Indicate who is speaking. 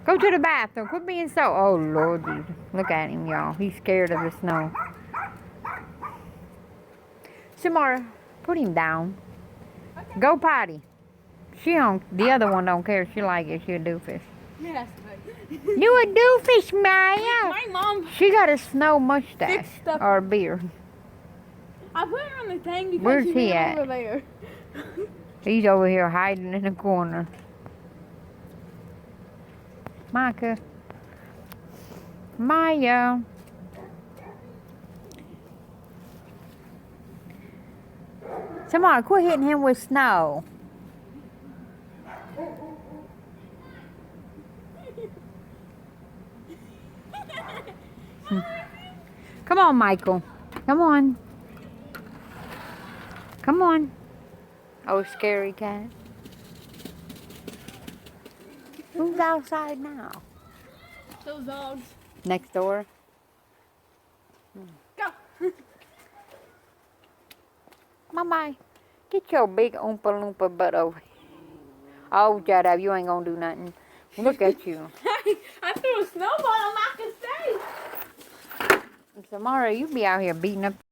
Speaker 1: Go to the bathroom. Quit being so... Oh, Lord Jesus. Look at him, y'all. He's scared of the snow. Samara, put him down. Okay. Go potty. She don't... The other one don't care. She like it. She a doofus.
Speaker 2: Yeah,
Speaker 1: You a doofus, Maya.
Speaker 2: My mom...
Speaker 1: She got a snow mustache. Or a beard.
Speaker 2: I put her on the thing because
Speaker 1: Where's
Speaker 2: she
Speaker 1: he
Speaker 2: ran
Speaker 1: at?
Speaker 2: over there.
Speaker 1: He's over here hiding in the corner. Micah. Maya. Samara, quit hitting him with snow. Come on, Michael. Come on. Come on. Oh, scary cat. Who's outside now?
Speaker 2: Those dogs.
Speaker 1: Next door.
Speaker 2: Go.
Speaker 1: Bye-bye. Get your big Oompa Loompa butt over here. Oh, shut up. You ain't gonna do nothing. Look at you.
Speaker 2: I threw a snowball on Micah's face.
Speaker 1: Samara, you be out here beating up